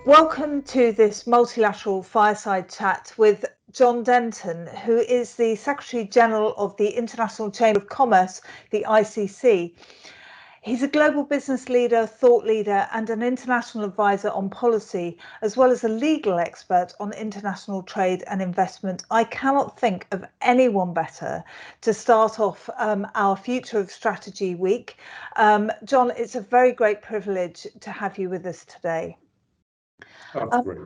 Welcome to this multilateral fireside chat with John Denton, who is the Secretary General of the International Chamber of Commerce, the ICC. He's a global business leader, thought leader, and an international advisor on policy, as well as a legal expert on international trade and investment. I cannot think of anyone better to start off our Future of Strategy week. John, it's a very great privilege to have you with us today. That's great.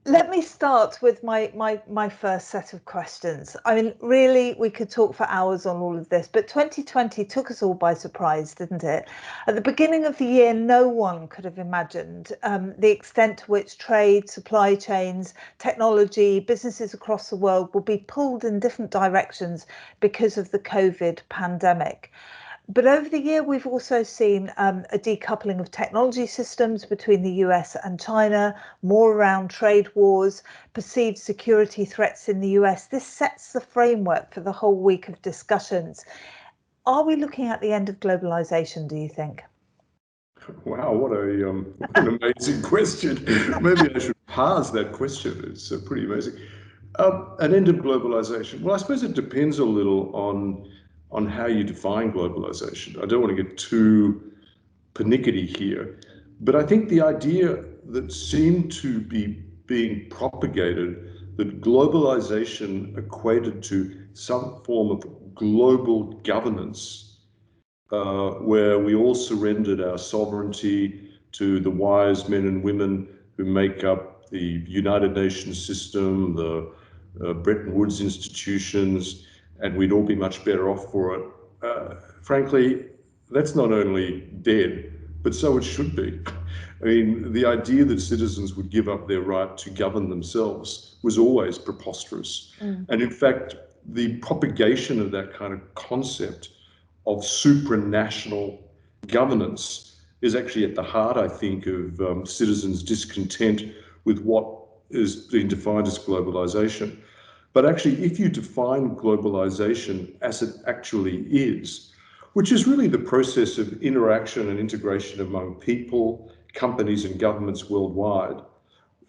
Let me start with my first set of questions. I mean, really, we could talk for hours on all of this, but 2020 took us all by surprise, didn't it? At the beginning of the year, no one could have imagined the extent to which trade, supply chains, technology, businesses across the world will be pulled in different directions because of the COVID pandemic. But over the year, we've also seen a decoupling of technology systems between the US and China, more around trade wars, perceived security threats in the US. This sets the framework for the whole week of discussions. Are we looking at the end of globalization, do you think? Wow, what an amazing question. Maybe I should parse that question. It's pretty amazing. An end of globalization. Well, I suppose it depends a little on how you define globalization. I don't want to get too pernickety here, but I think the idea that seemed to be being propagated, that globalization equated to some form of global governance, where we all surrendered our sovereignty to the wise men and women who make up the United Nations system, the Bretton Woods institutions, and we'd all be much better off for it. Frankly, that's not only dead, but so it should be. I mean, the idea that citizens would give up their right to govern themselves was always preposterous. And in fact, the propagation of that kind of concept of supranational governance is actually at the heart, I think, of citizens' discontent with what is being defined as globalization. But actually, if you define globalization as it actually is, which is really the process of interaction and integration among people, companies, and governments worldwide,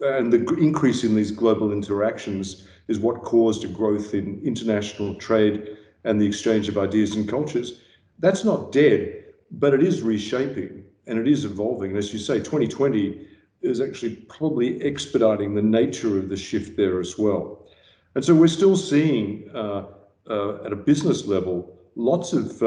and the increase in these global interactions is what caused a growth in international trade and the exchange of ideas and cultures. That's not dead, but it is reshaping and it is evolving. And as you say, 2020 is actually probably expediting the nature of the shift there as well. And so we're still seeing at a business level, lots of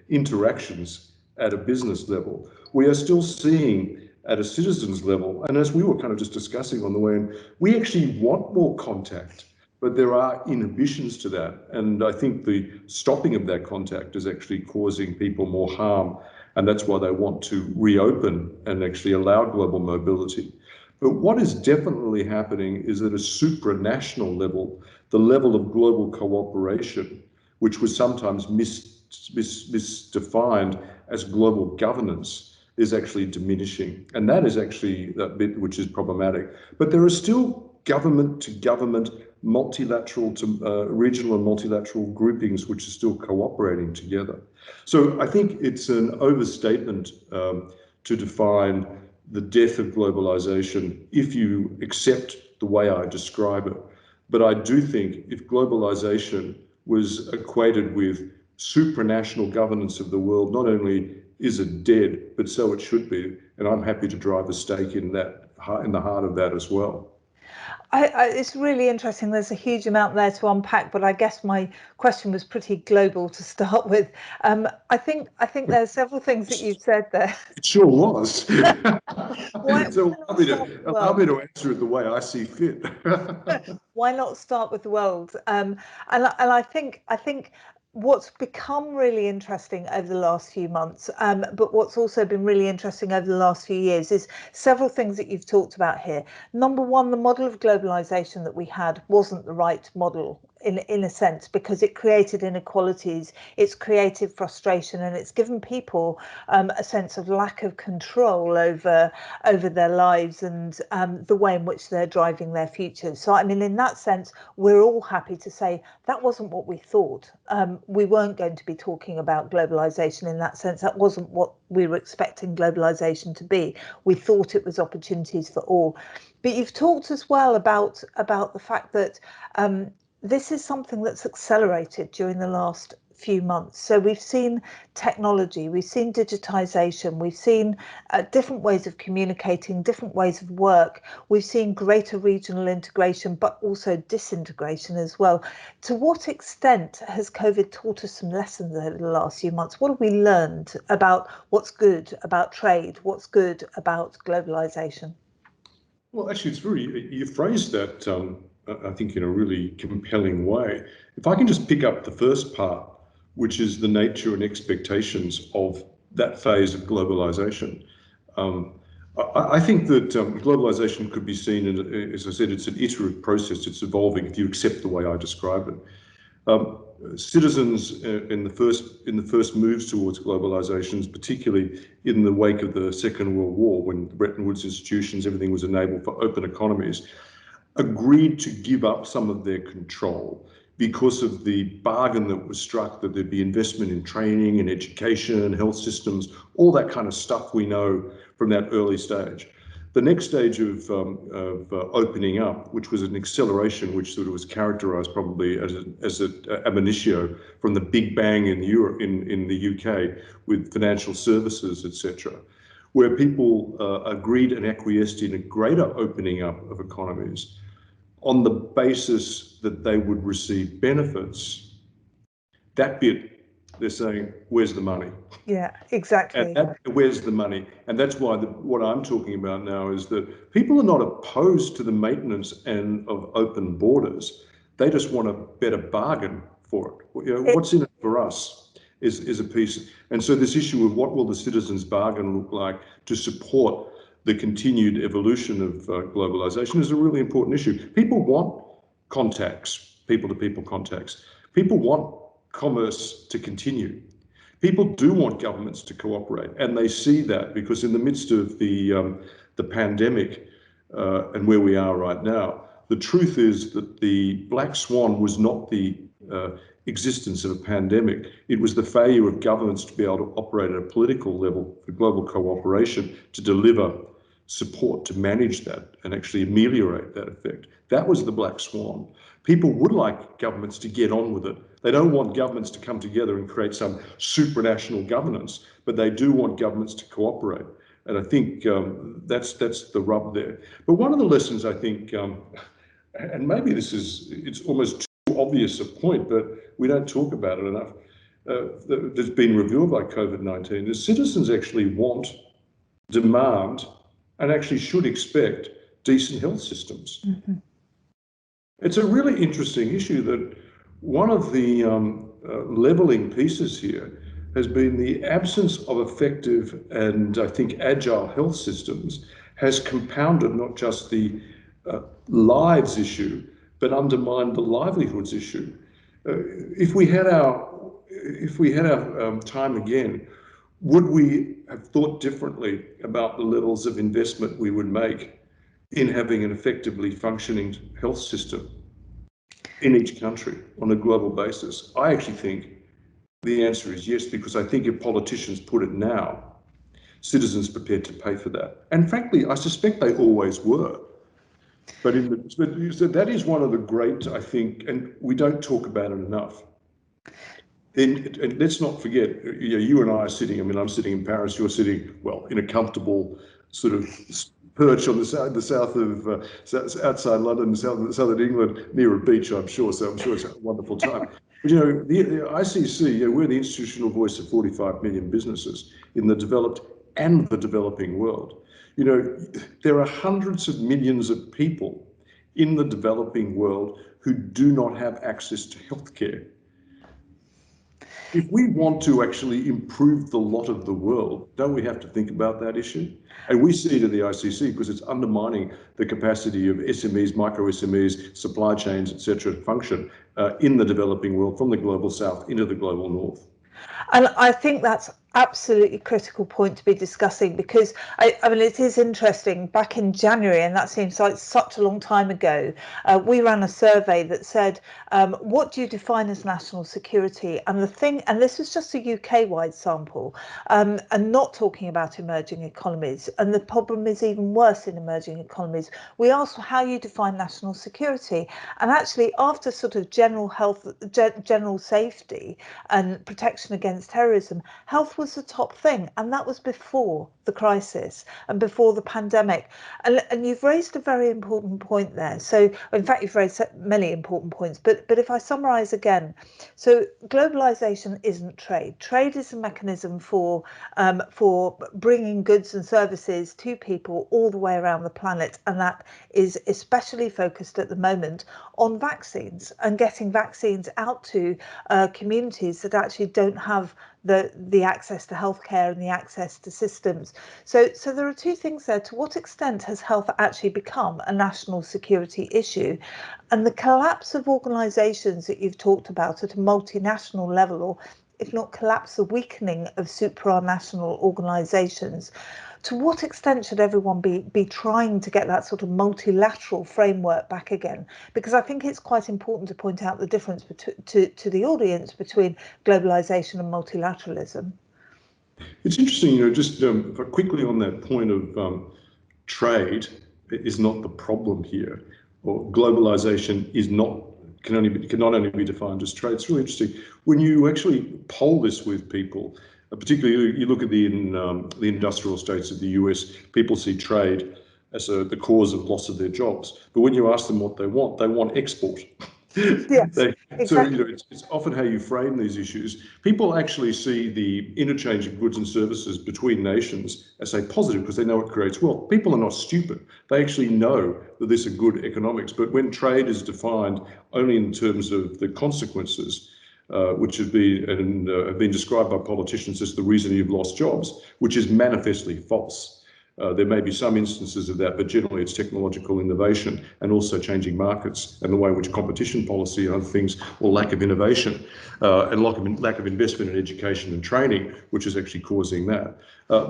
interactions at a business level. We are still seeing at a citizen's level, and as we were kind of just discussing on the way in, we actually want more contact, but there are inhibitions to that. And I think the stopping of that contact is actually causing people more harm. And that's why they want to reopen and actually allow global mobility. But what is definitely happening is at a supranational level, the level of global cooperation, which was sometimes misdefined as global governance, is actually diminishing. And that is actually that bit which is problematic. But there are still government to government, multilateral to regional and multilateral groupings which are still cooperating together. So I think it's an overstatement to define the death of globalization if you accept the way I describe it. But I do think if globalization was equated with supranational governance of the world, not only is it dead, but so it should be. And I'm happy to drive a stake in that, in the heart of that as well. It's really interesting. There's a huge amount there to unpack, but I guess my question was pretty global to start with. I think there's several things that you've said there. It sure was. So allow me to answer it the way I see fit. Why not start with the world? And I think what's become really interesting over the last few months, but what's also been really interesting over the last few years is several things that you've talked about here. Number one, the model of globalization that we had wasn't the right model in a sense, because it created inequalities, it's created frustration, and it's given people a sense of lack of control over their lives and the way in which they're driving their futures. So I mean, in that sense, we're all happy to say that wasn't what we thought. We weren't going to be talking about globalization in that sense. That wasn't what we were expecting globalization to be. We thought it was opportunities for all. But you've talked as well about the fact that this is something that's accelerated during the last few months. So we've seen technology, we've seen digitization, we've seen different ways of communicating, different ways of work. We've seen greater regional integration, but also disintegration as well. To what extent has COVID taught us some lessons over the last few months? What have we learned about what's good about trade, what's good about globalization? Well, actually, it's very, you phrased that, I think, in a really compelling way. If I can just pick up the first part, which is the nature and expectations of that phase of globalization. I think that globalization could be seen, as I said, it's an iterative process, it's evolving if you accept the way I describe it. Citizens in the first moves towards globalizations, particularly in the wake of the Second World War, when the Bretton Woods institutions, everything was enabled for open economies, agreed to give up some of their control because of the bargain that was struck that there'd be investment in training and education, health systems, all that kind of stuff we know from that early stage. The next stage of opening up, which was an acceleration, which sort of was characterised probably as an ab initio from the Big Bang in Europe, in the UK, with financial services, etc., where people agreed and acquiesced in a greater opening up of economies on the basis that they would receive benefits. That bit, they're saying, where's the money? Yeah, exactly. And where's the money? And that's why what I'm talking about now is that people are not opposed to the maintenance of open borders. They just want a better bargain for it. You know, what's in it for us is a piece. And so this issue of what will the citizens' bargain look like to support the continued evolution of globalization is a really important issue. People want contacts, people-to-people contacts. People want commerce to continue. People do want governments to cooperate, and they see that because in the midst of the pandemic and where we are right now, the truth is that the black swan was not the existence of a pandemic. It was the failure of governments to be able to operate at a political level for global cooperation to deliver support to manage that and actually ameliorate that effect. That was the black swan. People would like governments to get on with it. They don't want governments to come together and create some supranational governance, but they do want governments to cooperate. And I think that's the rub there. But one of the lessons I think, and maybe it's almost too obvious a point, but we don't talk about it enough, that's been revealed by COVID-19, is citizens actually want, demand, and actually should expect decent health systems. Mm-hmm. It's a really interesting issue that one of the levelling pieces here has been the absence of effective and I think agile health systems has compounded not just the lives issue, but undermined the livelihoods issue. If we had our time again, would we have thought differently about the levels of investment we would make in having an effectively functioning health system in each country on a global basis? I actually think the answer is yes, because I think if politicians put it now, citizens are prepared to pay for that. And frankly, I suspect they always were. But so that is one of the great, I think, and we don't talk about it enough. Then, and let's not forget, you and I are sitting, I mean, I'm sitting in Paris, you're sitting, well, in a comfortable sort of perch on the south of, outside London, southern England, near a beach, I'm sure, so I'm sure it's a wonderful time. But, you know, the ICC, we're the institutional voice of 45 million businesses in the developed and the developing world. You know, there are hundreds of millions of people in the developing world who do not have access to healthcare. If we want to actually improve the lot of the world, don't we have to think about that issue? And we see it at the ICC because it's undermining the capacity of SMEs, micro SMEs, supply chains, etc., to function in the developing world from the global south into the global north. And I think that's absolutely critical point to be discussing, because I mean, it is interesting. Back in January, and that seems like such a long time ago, we ran a survey that said, what do you define as national security? And this was just a UK-wide sample, and not talking about emerging economies. And the problem is even worse in emerging economies. We asked how you define national security, and actually after sort of general health, general safety and protection against terrorism, health was the top thing, and that was before the crisis and before the pandemic. And you've raised a very important point there. So in fact, you've raised many important points, but if I summarize again, so globalization isn't trade. Trade is a mechanism for bringing goods and services to people all the way around the planet, and that is especially focused at the moment on vaccines and getting vaccines out to communities that actually don't have the access to healthcare and the access to systems. So there are two things there. To what extent has health actually become a national security issue? And the collapse of organisations that you've talked about at a multinational level, or if not collapse, the weakening of supranational organisations. To what extent should everyone be trying to get that sort of multilateral framework back again? Because I think it's quite important to point out the difference to the audience between globalization and multilateralism. It's interesting, just quickly on that point of trade is not the problem here, or globalization is not cannot only be defined as trade. It's really interesting when you actually poll this with people. Particularly, you look at the industrial states of the US. People see trade as the cause of loss of their jobs. But when you ask them what they want export. Yes, exactly. So it's often how you frame these issues. People actually see the interchange of goods and services between nations as a positive because they know it creates wealth. People are not stupid. They actually know that this is good economics. But when trade is defined only in terms of the consequences, which have been described by politicians as the reason you've lost jobs, which is manifestly false. There may be some instances of that, but generally it's technological innovation and also changing markets and the way in which competition policy and other things, or lack of innovation and lack of investment in education and training, which is actually causing that.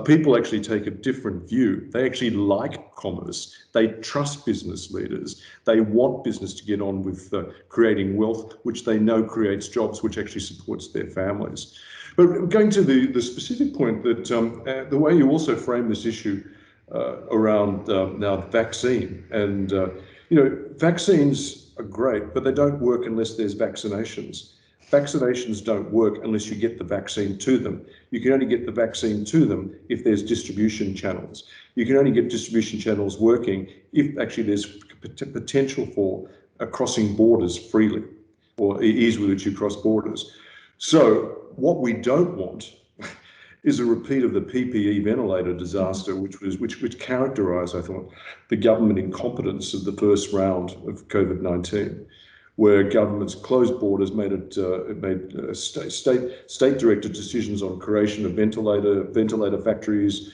People actually take a different view. They actually like commerce. They trust business leaders. They want business to get on with creating wealth, which they know creates jobs, which actually supports their families. But going to the specific point that the way you also frame this issue around now the vaccine, and vaccines are great, but they don't work unless there's vaccinations. Vaccinations don't work unless you get the vaccine to them. You can only get the vaccine to them if there's distribution channels. You can only get distribution channels working if actually there's potential for crossing borders freely, or ease with which you cross borders. So what we don't want is a repeat of the PPE ventilator disaster, which characterised, I thought, the government incompetence of the first round of COVID-19, where governments closed borders, made state-directed decisions on creation of ventilator factories,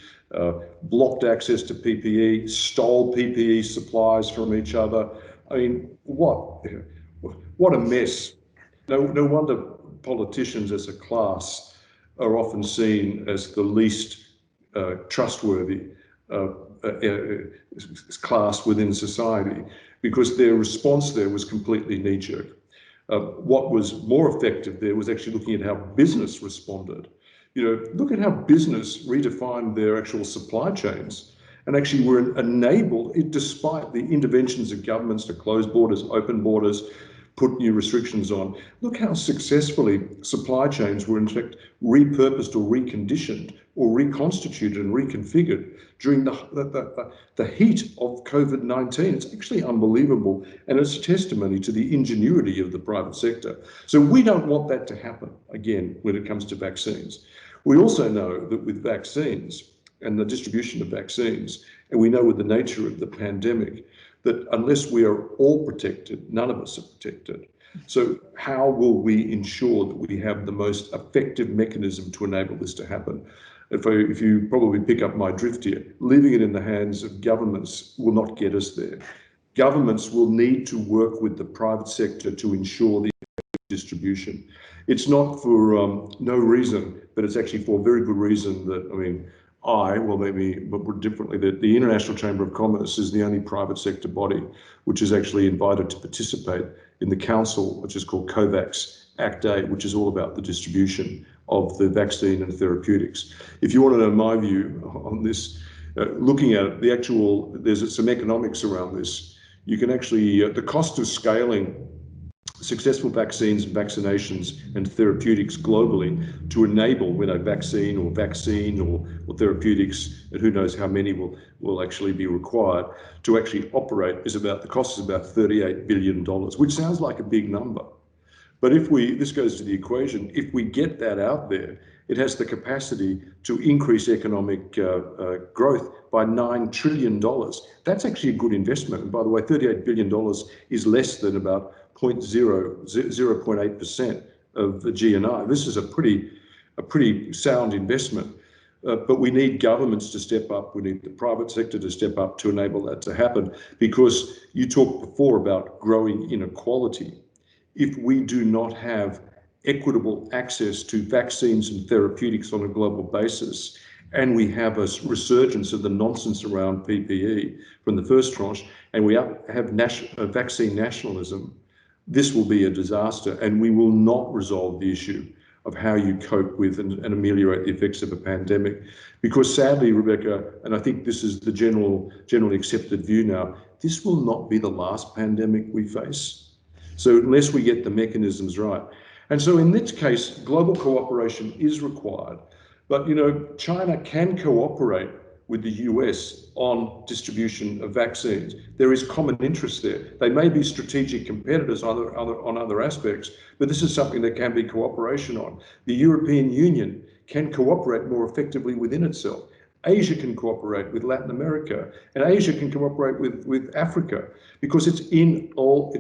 blocked access to PPE, stole PPE supplies from each other. I mean, what a mess. No wonder politicians as a class are often seen as the least trustworthy class within society, because their response there was completely knee-jerk. What was more effective there was actually looking at how business responded. Look at how business redefined their actual supply chains and actually were enabled, despite the interventions of governments to close borders, open borders, put new restrictions on. Look how successfully supply chains were in fact repurposed or reconditioned or reconstituted and reconfigured during the heat of COVID-19. It's actually unbelievable, and it's a testimony to the ingenuity of the private sector. So we don't want that to happen again when it comes to vaccines. We also know that with vaccines and the distribution of vaccines, and we know with the nature of the pandemic, that unless we are all protected, none of us are protected. So how will we ensure that we have the most effective mechanism to enable this to happen? If you probably pick up my drift here, leaving it in the hands of governments will not get us there. Governments will need to work with the private sector to ensure the distribution. It's not for no reason, but it's actually for a very good reason that, I mean, well, maybe, but differently, that the International Chamber of Commerce is the only private sector body which is actually invited to participate in the council, which is called COVAX Act 8, which is all about the distribution of the vaccine and therapeutics. If you want to know my view on this, looking at the actual, there's some economics around this. You can actually, the cost of scaling successful vaccines and vaccinations and therapeutics globally to enable when a vaccine or therapeutics, and who knows how many will actually be required to actually operate, is about, the cost is about $38 billion, which sounds like a big number. But if this goes to the equation, if we get that out there, it has the capacity to increase economic growth by $9 trillion. That's actually a good investment. And by the way, $38 billion is less than about 0.8% of the GNI. This is a pretty sound investment. But we need governments to step up. We need the private sector to step up to enable that to happen, because you talked before about growing inequality. If we do not have equitable access to vaccines and therapeutics on a global basis, and we have a resurgence of the nonsense around PPE from the first tranche, and we have vaccine nationalism, this will be a disaster, and we will not resolve the issue of how you cope with and ameliorate the effects of a pandemic. Because sadly, Rebecca, and I think this is the generally accepted view now, this will not be the last pandemic we face. So unless we get the mechanisms right. And so in this case, global cooperation is required. But, you know, China can cooperate with the US on distribution of vaccines. There is common interest there. They may be strategic competitors on other aspects, but this is something that can be cooperation on. The European Union can cooperate more effectively within itself. Asia can cooperate with Latin America, and Asia can cooperate with Africa, because it's in our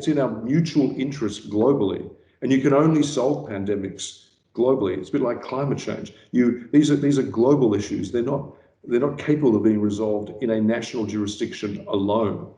mutual interest globally. And you can only solve pandemics globally. It's a bit like climate change. These are global issues. They're not capable of being resolved in a national jurisdiction alone.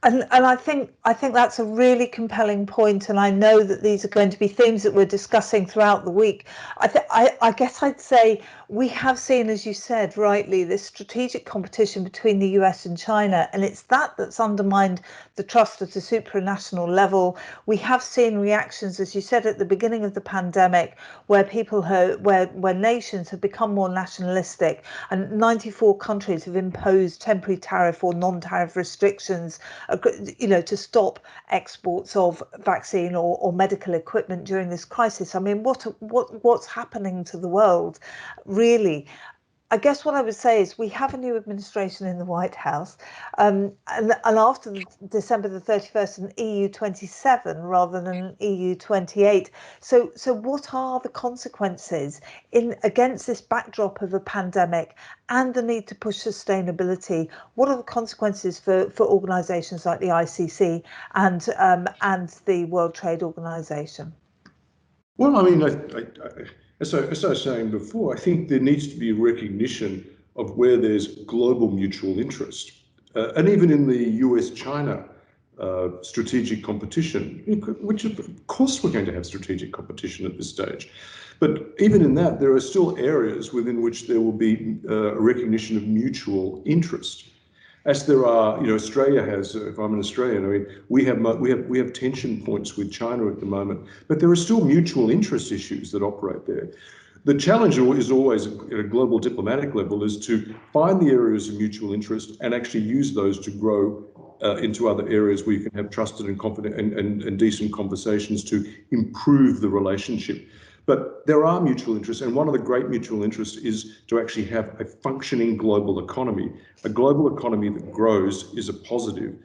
And I think that's a really compelling point, and I know that these are going to be themes that we're discussing throughout the week. I guess I'd say we have seen, as you said rightly, this strategic competition between the US and China, and it's that's undermined the trust at a supranational level. We have seen reactions, as you said at the beginning of the pandemic, where where nations have become more nationalistic, and 94 countries have imposed temporary tariff or non-tariff restrictions, you know, to stop exports of vaccine or medical equipment during this crisis. I mean, what's happening to the world, really? I guess what I would say is we have a new administration in the White House, and after December the 31st, an EU 27 rather than an EU 28. So what are the consequences against this backdrop of a pandemic and the need to push sustainability? What are the consequences for organisations like the ICC and the World Trade Organization? Well, I mean, as I was saying before, I think there needs to be a recognition of where there's global mutual interest. And even in the US-China strategic competition, which of course we're going to have strategic competition at this stage. But even in that, there are still areas within which there will be a recognition of mutual interest. As there are, you know, Australia has, if I'm an Australian, I mean, we have tension points with China at the moment, but there are still mutual interest issues that operate there. The challenge is always at a global diplomatic level is to find the areas of mutual interest and actually use those to grow into other areas where you can have trusted and confident and decent conversations to improve the relationship. But there are mutual interests, and one of the great mutual interests is to actually have a functioning global economy. A global economy that grows is a positive.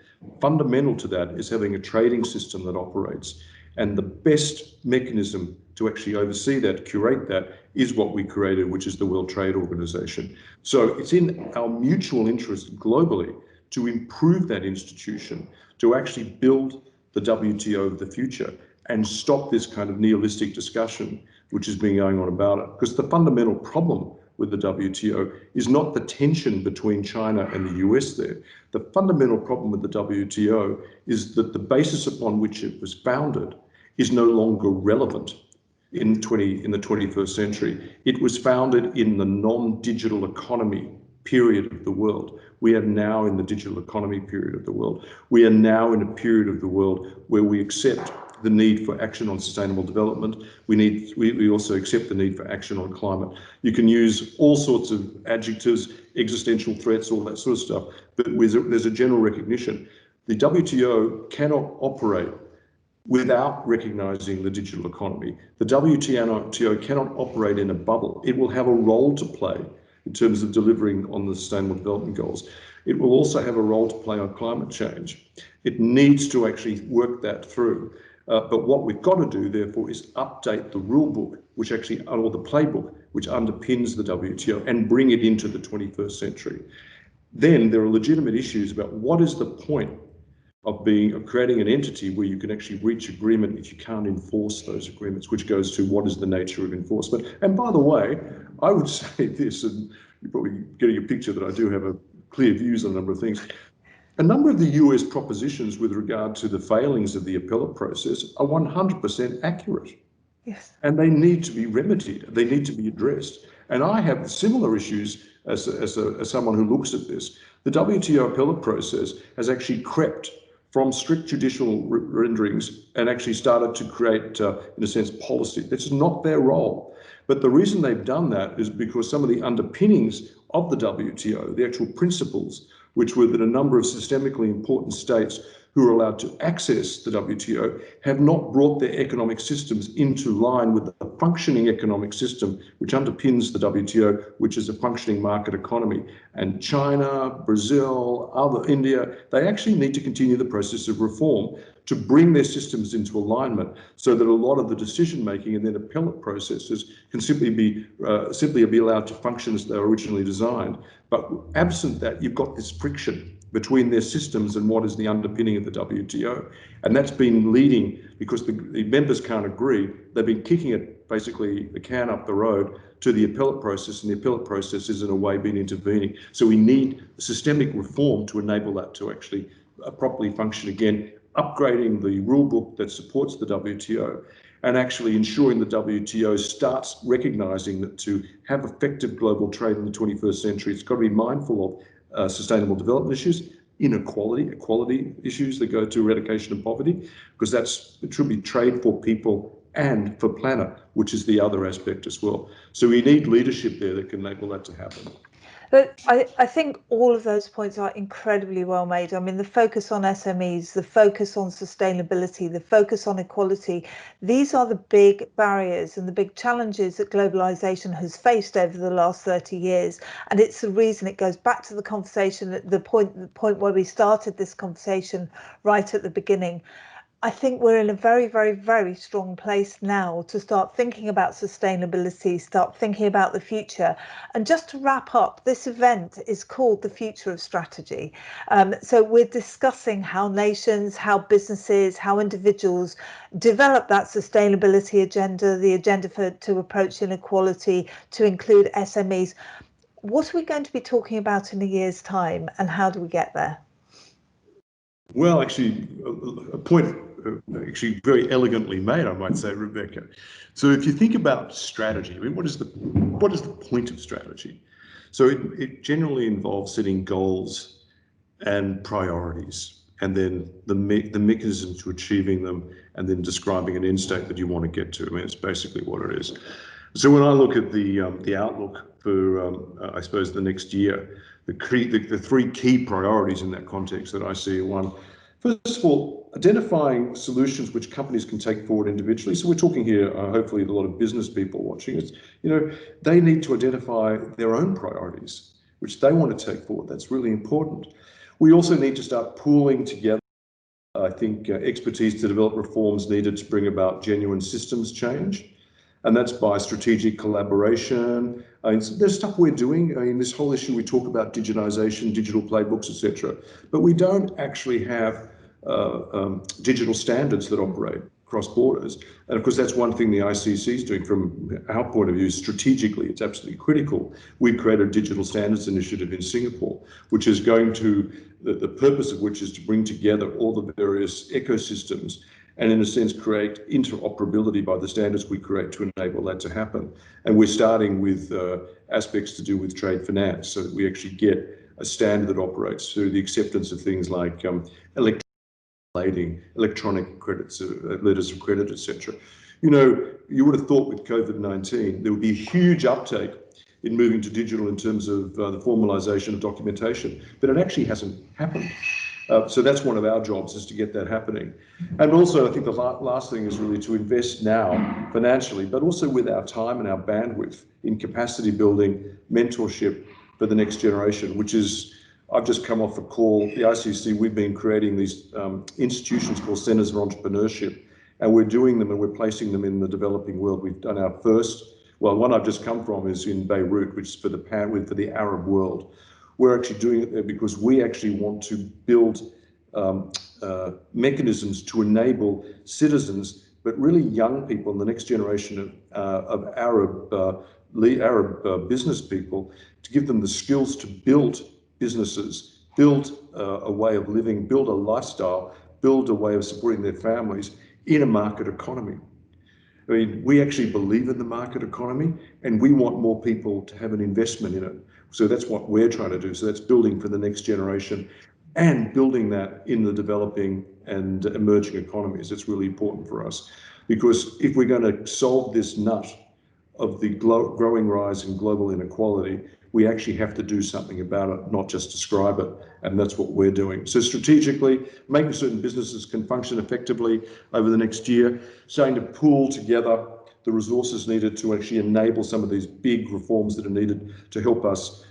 Fundamental to that is having a trading system that operates. And the best mechanism to actually oversee that, curate that, is what we created, which is the World Trade Organization. So it's in our mutual interest globally to improve that institution, to actually build the WTO of the future. and stop this kind of nihilistic discussion which has been going on about it. Because the fundamental problem with the WTO is not the tension between China and the US there. The fundamental problem with the WTO is that the basis upon which it was founded is no longer relevant in the 21st century. It was founded in the non-digital economy period of the world. We are now in the digital economy period of the world. We are now in a period of the world where we accept the need for action on sustainable development. We also accept the need for action on climate. You can use all sorts of adjectives, existential threats, all that sort of stuff, but there's a general recognition. The WTO cannot operate without recognizing the digital economy. The WTO cannot operate in a bubble. It will have a role to play in terms of delivering on the Sustainable Development Goals. It will also have a role to play on climate change. It needs to actually work that through. But what we've got to do, therefore, is update the rule book, or the playbook, which underpins the WTO, and bring it into the 21st century. Then there are legitimate issues about what is the point of creating an entity where you can actually reach agreement if you can't enforce those agreements, which goes to what is the nature of enforcement. And by the way, I would say this, and you're probably getting a picture that I do have a clear views on a number of things. A number of the US propositions with regard to the failings of the appellate process are 100% accurate. Yes. And they need to be remedied. They need to be addressed. And I have similar issues as someone who looks at this. The WTO appellate process has actually crept from strict judicial renderings and actually started to create, in a sense, policy. This is not their role. But the reason they've done that is because some of the underpinnings of the WTO, the actual principles, which were that a number of systemically important states who are allowed to access the WTO have not brought their economic systems into line with the functioning economic system which underpins the WTO, which is a functioning market economy. And China, Brazil, India, they actually need to continue the process of reform to bring their systems into alignment so that a lot of the decision-making and then appellate processes can simply be allowed to function as they were originally designed. But absent that, you've got this friction between their systems and what is the underpinning of the WTO. And that's been leading, because the members can't agree, they've been kicking it, basically the can up the road to the appellate process, and the appellate process is in a way been intervening. So we need systemic reform to enable that to actually properly function again, upgrading the rule book that supports the WTO, and actually ensuring the WTO starts recognizing that to have effective global trade in the 21st century, it's got to be mindful of sustainable development issues, equality issues that go to eradication of poverty, because it should be trade for people and for planet, which is the other aspect as well. So we need leadership there that can enable that to happen. But I think all of those points are incredibly well made. I mean, the focus on SMEs, the focus on sustainability, the focus on equality, these are the big barriers and the big challenges that globalization has faced over the last 30 years. And it's the reason it goes back to the conversation, the point where we started this conversation right at the beginning. I think we're in a very, very, very strong place now to start thinking about sustainability, start thinking about the future. And just to wrap up, this event is called the Future of Strategy. So we're discussing how nations, how businesses, how individuals develop that sustainability agenda, the agenda to approach inequality, to include SMEs. What are we going to be talking about in a year's time, and how do we get there? Well, actually, a point actually very elegantly made, I might say, Rebecca. So if you think about strategy, I mean, what is the point of strategy? So it generally involves setting goals and priorities, and then the mechanism to achieving them, and then describing an end state that you want to get to. I mean, it's basically what it is. So when I look at the outlook for, I suppose, the next year, the three key priorities in that context that I see are: one, first of all, identifying solutions which companies can take forward individually. So we're talking here, hopefully, a lot of business people watching us. They need to identify their own priorities, which they want to take forward. That's really important. We also need to start pooling together, I think, expertise to develop reforms needed to bring about genuine systems change. And that's by strategic collaboration. There's stuff we're doing. I mean, this whole issue, we talk about digitization, digital playbooks, etc. But we don't actually have digital standards that operate. cross borders. And of course, that's one thing the ICC is doing from our point of view. Strategically, it's absolutely critical. We've created a digital standards initiative in Singapore, which is going to, the purpose of which is to bring together all the various ecosystems and in a sense create interoperability by the standards we create to enable that to happen. And we're starting with aspects to do with trade finance, so that we actually get a standard that operates through the acceptance of things like electronic credits, letters of credit, etc. You know, you would have thought with COVID-19 there would be a huge uptake in moving to digital in terms of the formalization of documentation, but it actually hasn't happened. So that's one of our jobs, is to get that happening. And also I think the last thing is really to invest now financially, but also with our time and our bandwidth in capacity building, mentorship for the next generation, which is, I've just come off a call, the ICC, we've been creating these institutions called Centers of Entrepreneurship, and we're doing them and we're placing them in the developing world. We've done our first, well, one I've just come from is in Beirut, which is for the Arab world. We're actually doing it there because we actually want to build mechanisms to enable citizens, but really young people in the next generation of Arab business people, to give them the skills to build businesses, build a way of living, build a lifestyle, build a way of supporting their families in a market economy. I mean, we actually believe in the market economy and we want more people to have an investment in it. So that's what we're trying to do. So that's building for the next generation and building that in the developing and emerging economies. It's really important for us, because if we're going to solve this nut of the growing rise in global inequality, we actually have to do something about it, not just describe it. And that's what we're doing. So strategically, making certain businesses can function effectively over the next year, starting to pool together the resources needed to actually enable some of these big reforms that are needed to help us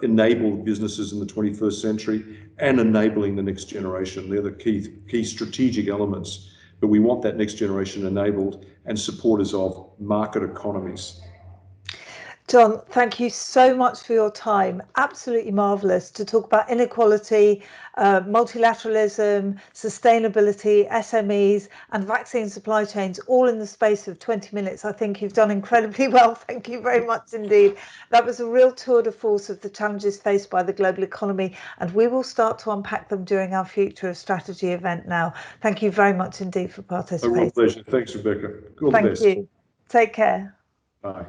enable businesses in the 21st century and enabling the next generation. They're the key strategic elements. But we want that next generation enabled and supporters of market economies. John, thank you so much for your time. Absolutely marvellous to talk about inequality, multilateralism, sustainability, SMEs and vaccine supply chains, all in the space of 20 minutes. I think you've done incredibly well. Thank you very much indeed. That was a real tour de force of the challenges faced by the global economy, and we will start to unpack them during our Future of Strategy event now. Thank you very much indeed for participating. A real pleasure. Thanks, Rebecca. All the best. Thank you. Take care. Bye.